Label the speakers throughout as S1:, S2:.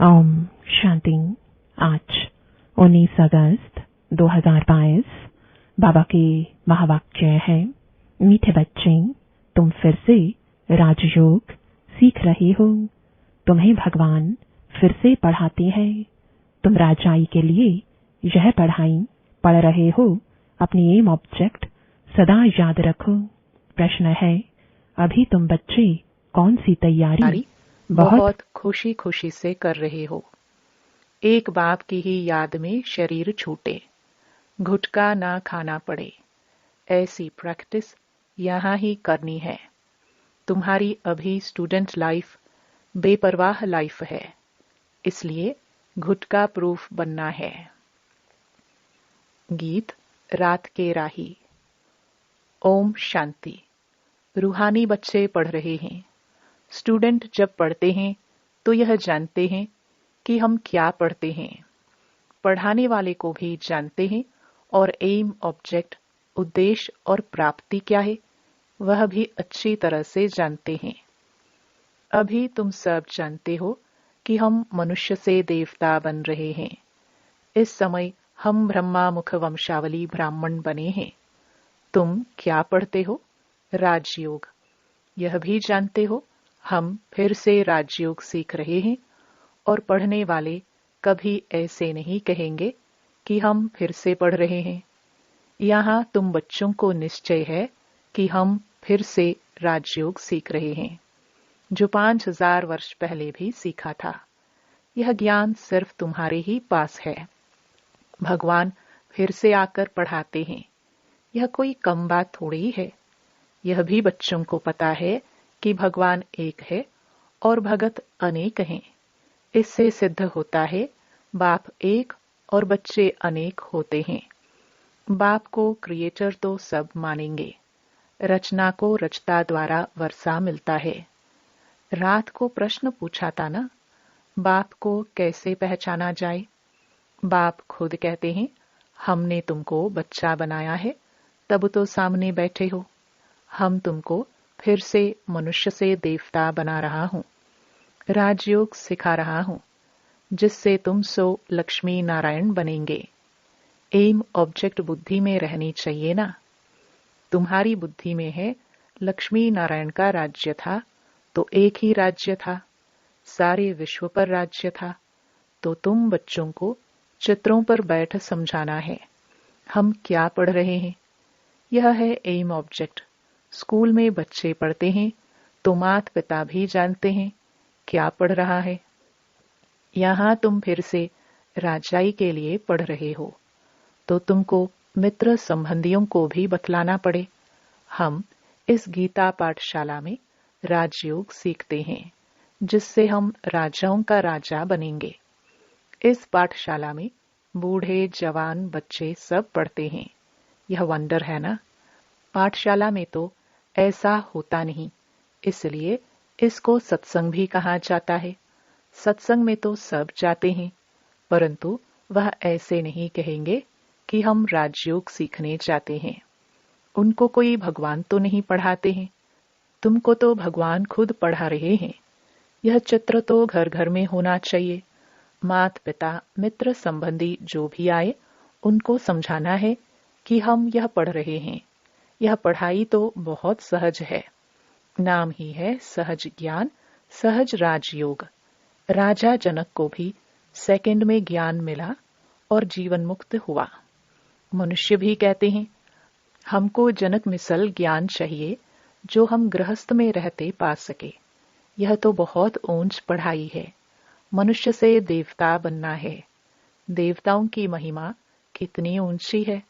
S1: ओम शांति। आज 19 अगस्त 2022 बाबा के महावाक्य है, मीठे बच्चे, तुम फिर से राजयोग सीख रहे हो। तुम्हें भगवान फिर से पढ़ाते हैं। तुम राजाई के लिए यह पढ़ाई पढ़ रहे हो। अपनी एम ऑब्जेक्ट सदा याद रखो। प्रश्न है, अभी तुम बच्चे कौन सी तैयारी
S2: बहुत खुशी खुशी से कर रहे हो। एक बाप की ही याद में शरीर छूटे, घुटका ना खाना पड़े, ऐसी प्रैक्टिस यहाँ ही करनी है। तुम्हारी अभी स्टूडेंट लाइफ बेपरवाह लाइफ है, इसलिए घुटका प्रूफ बनना है। गीत रात के राही। ओम शांति। रूहानी बच्चे पढ़ रहे हैं। स्टूडेंट जब पढ़ते हैं तो यह जानते हैं कि हम क्या पढ़ते हैं। पढ़ाने वाले को भी जानते हैं और एम ऑब्जेक्ट उद्देश्य और प्राप्ति क्या है वह भी अच्छी तरह से जानते हैं। अभी तुम सब जानते हो कि हम मनुष्य से देवता बन रहे हैं। इस समय हम ब्रह्मा मुख वंशावली ब्राह्मण बने हैं। तुम क्या पढ़ते हो? राजयोग। यह भी जानते हो हम फिर से राजयोग सीख रहे हैं और पढ़ने वाले कभी ऐसे नहीं कहेंगे कि हम फिर से पढ़ रहे हैं। यहाँ तुम बच्चों को निश्चय है कि हम फिर से राजयोग सीख रहे हैं, जो 5000 वर्ष पहले भी सीखा था। यह ज्ञान सिर्फ तुम्हारे ही पास है। भगवान फिर से आकर पढ़ाते हैं। यह कोई कम बात थोड़ी है। यह भी बच्चों को पता है कि भगवान एक है और भगत अनेक हैं। इससे सिद्ध होता है बाप एक और बच्चे अनेक होते हैं। बाप को क्रिएटर तो सब मानेंगे। रचना को रचता द्वारा वर्षा मिलता है। रात को प्रश्न पूछा था ना, बाप को कैसे पहचाना जाए? बाप खुद कहते हैं, हमने तुमको बच्चा बनाया है, तब तो सामने बैठे हो। हम तुमको फिर से मनुष्य से देवता बना रहा हूं। राजयोग सिखा रहा हूं, जिससे तुम सो लक्ष्मी नारायण बनेंगे। एम ऑब्जेक्ट बुद्धि में रहनी चाहिए ना। तुम्हारी बुद्धि में है लक्ष्मी नारायण का राज्य था तो एक ही राज्य था, सारे विश्व पर राज्य था। तो तुम बच्चों को चित्रों पर बैठ समझाना है हम क्या पढ़ रहे हैं। यह है एम ऑब्जेक्ट। स्कूल में बच्चे पढ़ते हैं तो माता पिता भी जानते हैं क्या पढ़ रहा है। यहाँ तुम फिर से राजाई के लिए पढ़ रहे हो तो तुमको मित्र संबंधियों को भी बतलाना पड़े। हम इस गीता पाठशाला में राजयोग सीखते हैं, जिससे हम राजाओं का राजा बनेंगे। इस पाठशाला में बूढ़े जवान बच्चे सब पढ़ते हैं। यह वंडर है ना। पाठशाला में तो ऐसा होता नहीं, इसलिए इसको सत्संग भी कहा जाता है। सत्संग में तो सब जाते हैं, परंतु वह ऐसे नहीं कहेंगे कि हम राजयोग सीखने जाते हैं। उनको कोई भगवान तो नहीं पढ़ाते हैं। तुमको तो भगवान खुद पढ़ा रहे हैं। यह चित्र तो घर घर में होना चाहिए। माता पिता मित्र संबंधी जो भी आए उनको समझाना है कि हम यह पढ़ रहे हैं। यह पढ़ाई तो बहुत सहज है। नाम ही है सहज ज्ञान, सहज राजयोग। राजा जनक को भी सेकंड में ज्ञान मिला और जीवन मुक्त हुआ। मनुष्य भी कहते हैं हमको जनक मिसल ज्ञान चाहिए जो हम गृहस्थ में रहते पा सके। यह तो बहुत ऊंच पढ़ाई है। मनुष्य से देवता बनना है। देवताओं की महिमा कितनी ऊंची है,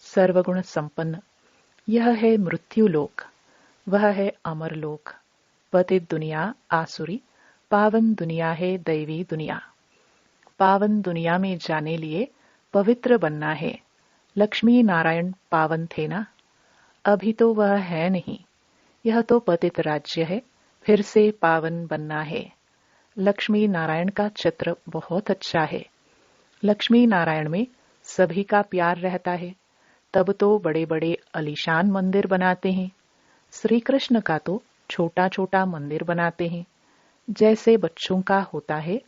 S2: सर्वगुण संपन्न। यह है मृत्यु लोक, वह है अमर लोक। पतित दुनिया आसुरी, पावन दुनिया है दैवी दुनिया। पावन दुनिया में जाने लिए पवित्र बनना है। लक्ष्मी नारायण पावन थे ना, अभी तो वह है नहीं। यह तो पतित राज्य है, फिर से पावन बनना है। लक्ष्मी नारायण का चित्र बहुत अच्छा है। लक्ष्मी नारायण में सभी का प्यार रहता है, तब तो बड़े बड़े आलीशान मंदिर बनाते हैं। श्री कृष्ण का तो छोटा छोटा मंदिर बनाते हैं। जैसे बच्चों का होता है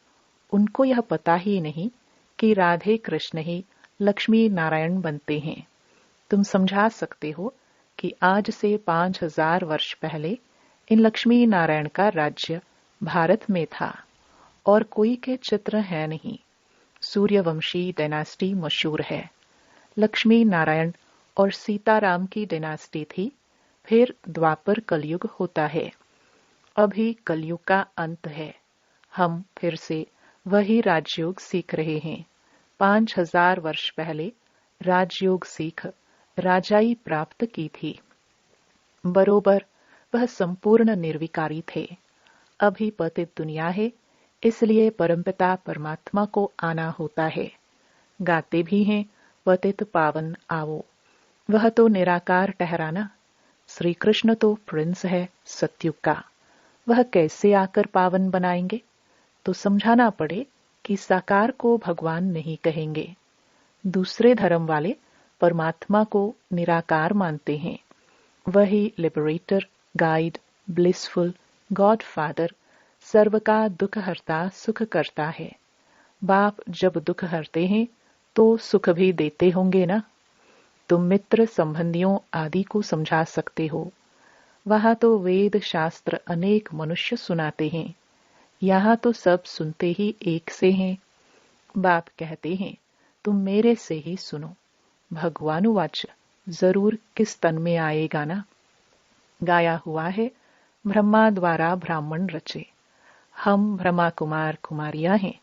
S2: उनको यह पता ही नहीं कि राधे कृष्ण ही लक्ष्मी नारायण बनते हैं। तुम समझा सकते हो कि आज से 5000 वर्ष पहले इन लक्ष्मी नारायण का राज्य भारत में था और कोई के चित्र है नहीं। सूर्यवंशी डायनास्टी मशहूर है। लक्ष्मी नारायण और सीताराम की डायनास्टी थी। फिर द्वापर कलयुग होता है। अभी कलयुग का अंत है। हम फिर से वही राजयोग सीख रहे हैं। 5000 वर्ष पहले राजयोग सीख राजाई प्राप्त की थी। बरोबर वह संपूर्ण निर्विकारी थे। अभी पतित दुनिया है, इसलिए परमपिता परमात्मा को आना होता है। गाते भी हैं पतित पावन आवो। वह तो निराकार ठहराना। श्री कृष्ण तो प्रिंस है सतयुग का। वह कैसे आकर पावन बनाएंगे? तो समझाना पड़े कि साकार को भगवान नहीं कहेंगे। दूसरे धर्म वाले परमात्मा को निराकार मानते हैं। वही liberator, guide, blissful, god father, सर्व का दुख हरता सुख करता है। बाप जब दुख हरते हैं तो सुख भी देते होंगे ना। तुम मित्र संबंधियों आदि को समझा सकते हो। वहां तो वेद शास्त्र अनेक मनुष्य सुनाते हैं। यहाँ तो सब सुनते ही एक से हैं। बाप कहते हैं तुम मेरे से ही सुनो। भगवानुवाच जरूर किस तन में आएगा ना। गाया हुआ है ब्रह्मा द्वारा ब्राह्मण रचे। हम ब्रह्मा कुमार कुमारियां हैं।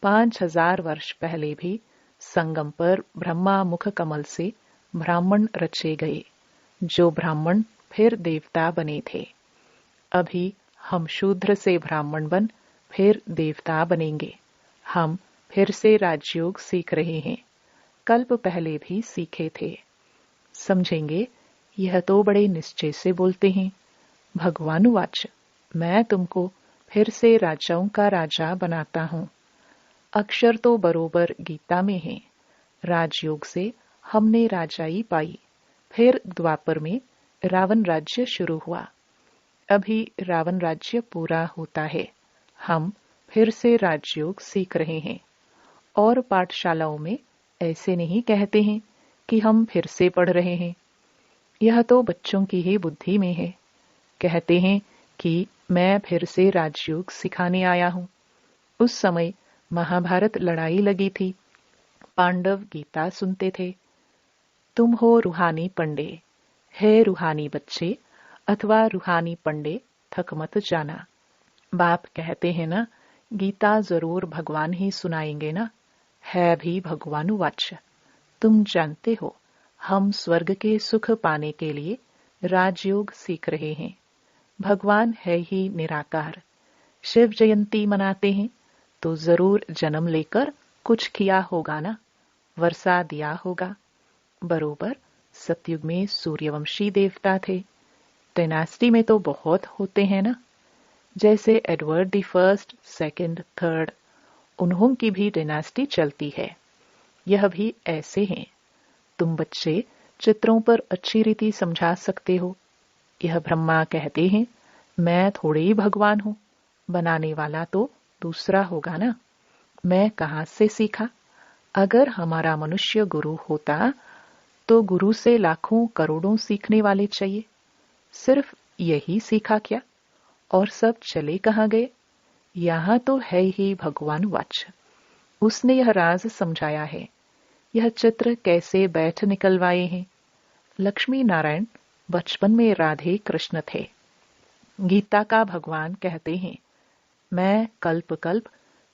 S2: 5000 वर्ष पहले भी संगम पर ब्रह्मा मुख कमल से ब्राह्मण रचे गए, जो ब्राह्मण फिर देवता बने थे। अभी हम शूद्र से ब्राह्मण बन फिर देवता बनेंगे। हम फिर से राजयोग सीख रहे हैं। कल्प पहले भी सीखे थे। समझेंगे? यह तो बड़े निश्चय से बोलते हैं। भगवानुवाच मैं तुमको फिर से राजाओं का राजा बनाता हूं। अक्षर तो बरोबर गीता में है। राजयोग से हमने राजाई पाई। फिर द्वापर में रावण राज्य शुरू हुआ। अभी रावण राज्य पूरा होता है। हम फिर से राजयोग सीख रहे हैं। और पाठशालाओं में ऐसे नहीं कहते हैं कि हम फिर से पढ़ रहे हैं। यह तो बच्चों की ही बुद्धि में है। कहते हैं कि मैं फिर से राजयोग सिखाने आया हूं। उस समय महाभारत लड़ाई लगी थी। पांडव गीता सुनते थे। तुम हो रूहानी पंडे। है रूहानी बच्चे अथवा रूहानी पंडे, थक मत जाना। बाप कहते हैं ना, गीता जरूर भगवान ही सुनाएंगे ना। है भी भगवानुवाच। तुम जानते हो हम स्वर्ग के सुख पाने के लिए राजयोग सीख रहे हैं। भगवान है ही निराकार। शिव जयंती मनाते हैं तो जरूर जन्म लेकर कुछ किया होगा ना, वर्षा दिया होगा। बरोबर सतयुग में सूर्यवंशी देवता थे। डायनास्टी में तो बहुत होते हैं ना, जैसे Edward the first, second, third, उन्हों की भी डायनास्टी चलती है। यह भी ऐसे हैं। तुम बच्चे चित्रों पर अच्छी रीति समझा सकते हो। यह ब्रह्मा कहते हैं मैं थोड़े ही भगवान हूं, बनाने वाला तो दूसरा होगा ना। मैं कहां से सीखा? अगर हमारा मनुष्य गुरु होता तो गुरु से लाखों करोड़ों सीखने वाले चाहिए। सिर्फ यही सीखा क्या? और सब चले कहां गए? यहां तो है ही भगवान वाच। उसने यह राज समझाया है। यह चित्र कैसे बैठ निकलवाए हैं। लक्ष्मी नारायण बचपन में राधे कृष्ण थे। गीता का भगवान कहते हैं मैं कल्प कल्प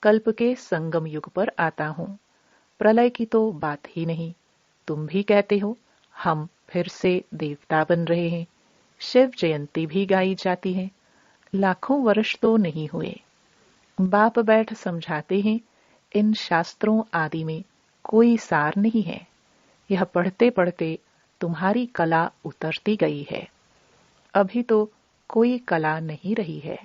S2: कल्प के संगम युग पर आता हूं। प्रलय की तो बात ही नहीं। तुम भी कहते हो हम फिर से देवता बन रहे हैं। शिव जयंती भी गाई जाती है। लाखों वर्ष तो नहीं हुए। बाप बैठ समझाते हैं इन शास्त्रों आदि में कोई सार नहीं है। यह पढ़ते पढ़ते तुम्हारी कला उतरती गई है। अभी तो कोई कला नहीं रही है।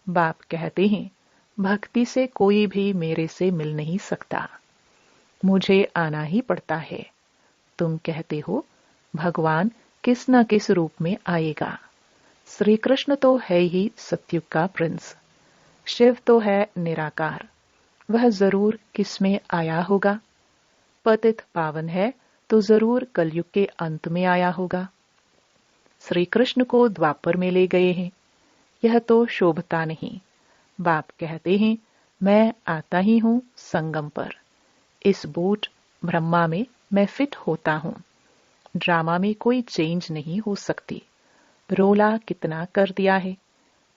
S2: बाप कहते हैं भक्ति से कोई भी मेरे से मिल नहीं सकता। मुझे आना ही पड़ता है। तुम कहते हो भगवान किस न किस रूप में आएगा। श्री कृष्ण तो है ही सतयुग का प्रिंस। शिव तो है निराकार। वह जरूर किसमें आया होगा? पतित पावन है तो जरूर कलयुग के अंत में आया होगा। श्री कृष्ण को द्वापर में ले गए हैं, यह तो शोभता नहीं। बाप कहते हैं, मैं आता ही हूं संगम पर। इस बोट ब्रह्मा में मैं फिट होता हूं। ड्रामा में कोई चेंज नहीं हो सकती। रोला कितना कर दिया है,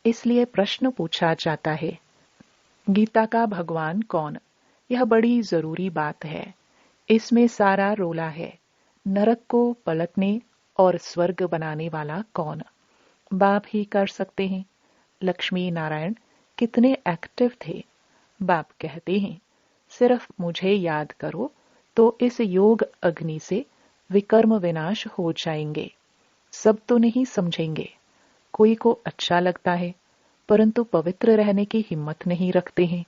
S2: इसलिए प्रश्न पूछा जाता है, गीता का भगवान कौन? यह बड़ी जरूरी बात है। इसमें सारा रोला है। नरक को पलटने और स्वर्ग बनाने वाला कौन? बाप ही कर सकते हैं। लक्ष्मी नारायण कितने एक्टिव थे। बाप कहते हैं, सिर्फ मुझे याद करो तो इस योग अग्नि से विकर्म विनाश हो जाएंगे। सब तो नहीं समझेंगे। कोई को अच्छा लगता है, परंतु पवित्र रहने की हिम्मत नहीं रखते हैं।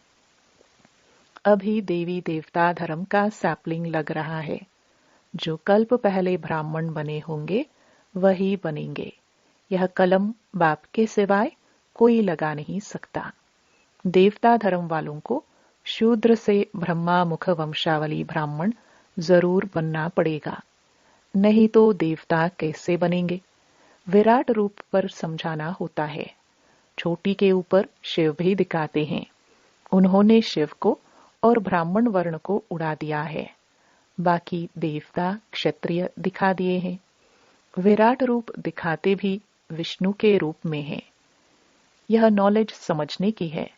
S2: अभी देवी देवता धर्म का सैपलिंग लग रहा है। जो कल्प पहले ब्राह्मण बने होंगे वही बनेंगे। यह कलम बाप के सिवाय कोई लगा नहीं सकता। देवता धर्म वालों को शूद्र से ब्रह्मा मुख वंशावली ब्राह्मण जरूर बनना पड़ेगा, नहीं तो देवता कैसे बनेंगे? विराट रूप पर समझाना होता है। छोटी के ऊपर शिव भी दिखाते हैं। उन्होंने शिव को और ब्राह्मण वर्ण को उड़ा दिया है। बाकी देवता क्षत्रिय दिखा दिए हैं। विराट रूप दिखाते भी विष्णु के रूप में है। यह नॉलेज समझने की है।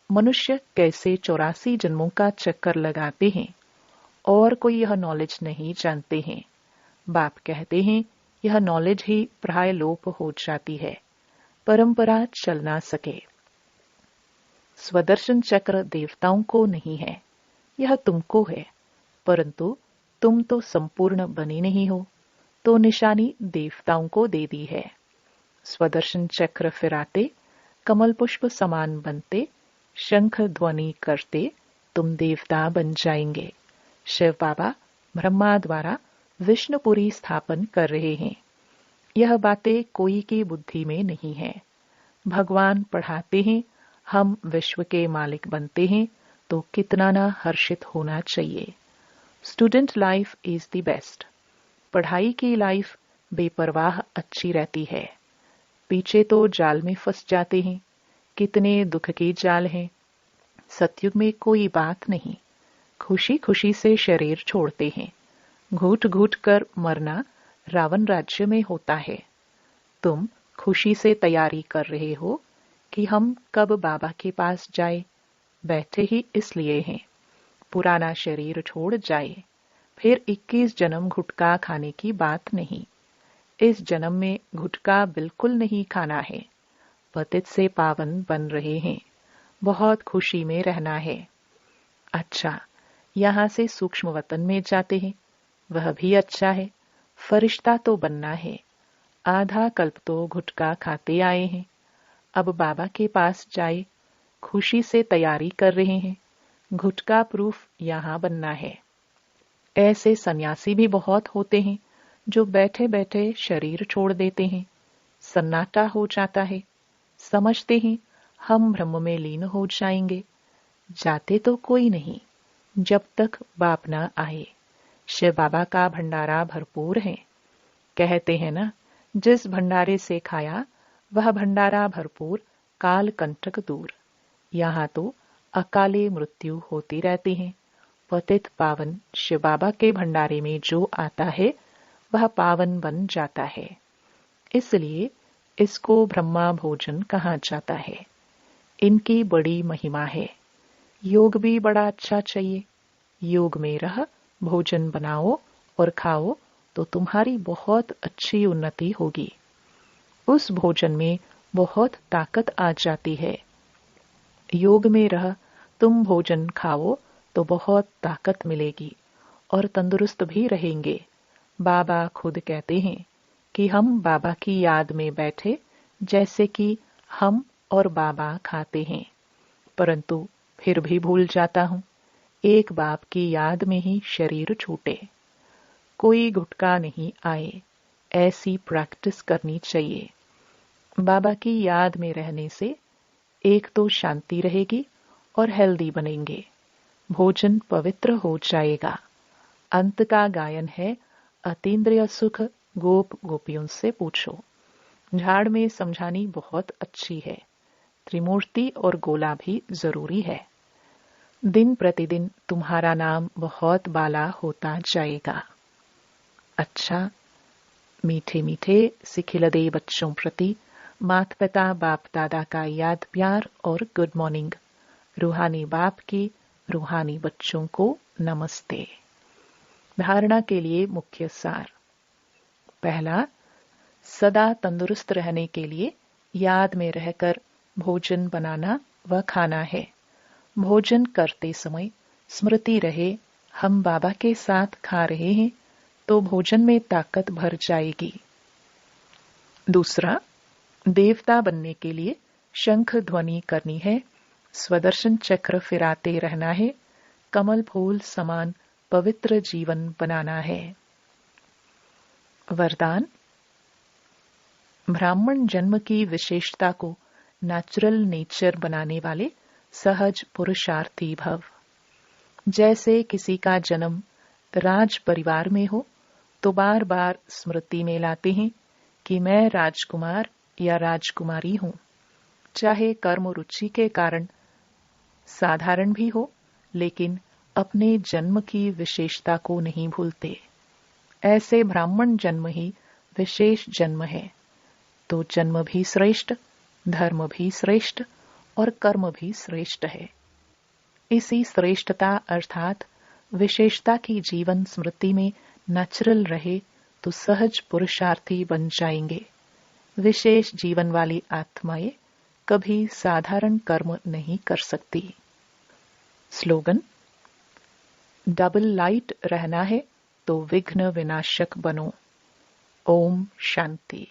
S2: मनुष्य कैसे 84 जन्मों का चक्कर लगाते हैं और कोई यह नॉलेज नहीं जानते हैं। बाप कहते हैं, यह नॉलेज ही प्राय लोप हो जाती है, परंपरा चल ना सके। स्वदर्शन चक्र देवताओं को नहीं है, यह तुमको है, परंतु तुम तो संपूर्ण बने नहीं हो, तो निशानी देवताओं को दे दी है। स्वदर्शन चक्र फिराते, कमल पुष्प समान बनते, शंख ध्वनि करते तुम देवता बन जाएंगे। शिव बाबा ब्रह्मा द्वारा विष्णुपुरी स्थापन कर रहे हैं। यह बातें कोई की बुद्धि में नहीं है। भगवान पढ़ाते हैं, हम विश्व के मालिक बनते हैं, तो कितना ना हर्षित होना चाहिए। Student life is the best. पढ़ाई की लाइफ बेपरवाह अच्छी रहती है। पीछे तो जाल में फंस जाते हैं। कितने दुख की जाल हैं। सतयुग में कोई बात नहीं। खुशी खुशी से शरीर छोड़ते हैं। घूट घूट कर मरना रावण राज्य में होता है। तुम खुशी से तैयारी कर रहे हो कि हम कब बाबा के पास जाए। बैठे ही इसलिए हैं पुराना शरीर छोड़ जाए। फिर 21 जन्म गुटखा खाने की बात नहीं। इस जन्म में गुटखा बिल्कुल नहीं खाना है। पतित से पावन बन रहे हैं। बहुत खुशी में रहना है। अच्छा, यहाँ से सूक्ष्म वतन में जाते हैं, वह भी अच्छा है। फरिश्ता तो बनना है। आधा कल्प तो गुटखा खाते आए हैं। अब बाबा के पास जाए, खुशी से तैयारी कर रहे हैं। गुटखा प्रूफ यहाँ बनना है। ऐसे सन्यासी भी बहुत होते हैं जो बैठे बैठे शरीर छोड़ देते हैं। सन्नाटा हो जाता है। समझते हैं हम ब्रह्म में लीन हो जाएंगे। जाते तो कोई नहीं जब तक बाप न आए। शिव बाबा का भंडारा भरपूर है। कहते हैं ना, जिस भंडारे से खाया वह भंडारा भरपूर, काल कंटक दूर। यहाँ तो अकाले मृत्यु होती रहती है। पतित पावन शिव बाबा के भंडारे में जो आता है वह पावन बन जाता है। इसलिए इसको ब्रह्मा भोजन कहा जाता है। इनकी बड़ी महिमा है। योग भी बड़ा अच्छा चाहिए। योग में रह भोजन बनाओ और खाओ तो तुम्हारी बहुत अच्छी उन्नति होगी। उस भोजन में बहुत ताकत आ जाती है। योग में रह तुम भोजन खाओ तो बहुत ताकत मिलेगी और तंदुरुस्त भी रहेंगे। बाबा खुद कहते हैं कि हम बाबा की याद में बैठे जैसे कि हम और बाबा खाते हैं, परंतु फिर भी भूल जाता हूँ। एक बाप की याद में ही शरीर छूटे। कोई गुटका नहीं आए, ऐसी प्रैक्टिस करनी चाहिए। बाबा की याद में रहने से एक तो शांति रहेगी और हेल्दी बनेंगे। भोजन पवित्र हो जाएगा। अंत का गायन है अतीन्द्रिय सुख गोप गोपियों से पूछो। झाड़ में समझानी बहुत अच्छी है। त्रिमूर्ति और गोला भी जरूरी है। दिन प्रतिदिन तुम्हारा नाम बहुत बाला होता जाएगा। अच्छा, मीठे मीठे सिखिलदे बच्चों प्रति माता पिता बाप दादा का याद प्यार और गुड मॉर्निंग। रूहानी बाप की रूहानी बच्चों को नमस्ते। धारणा के लिए मुख्य सार। पहला, सदा तंदुरुस्त रहने के लिए याद में रहकर भोजन बनाना व खाना है। भोजन करते समय स्मृति रहे हम बाबा के साथ खा रहे हैं तो भोजन में ताकत भर जाएगी। दूसरा, देवता बनने के लिए शंख ध्वनि करनी है, स्वदर्शन चक्र फिराते रहना है, कमल फूल समान पवित्र जीवन बनाना है। वरदान। ब्राह्मण जन्म की विशेषता को नेचुरल नेचर बनाने वाले सहज पुरुषार्थी भव। जैसे किसी का जन्म राज परिवार में हो तो बार बार स्मृति में लाते हैं कि मैं राजकुमार या राजकुमारी हूं, चाहे कर्म रुचि के कारण साधारण भी हो, लेकिन अपने जन्म की विशेषता को नहीं भूलते। ऐसे ब्राह्मण जन्म ही विशेष जन्म है, तो जन्म भी श्रेष्ठ, धर्म भी श्रेष्ठ और कर्म भी श्रेष्ठ है। इसी श्रेष्ठता अर्थात विशेषता की जीवन स्मृति में नेचुरल रहे तो सहज पुरुषार्थी बन जाएंगे। विशेष जीवन वाली आत्माएं कभी साधारण कर्म नहीं कर सकती। स्लोगन। डबल लाइट रहना है तो विघ्न विनाशक बनो। ओम शांति।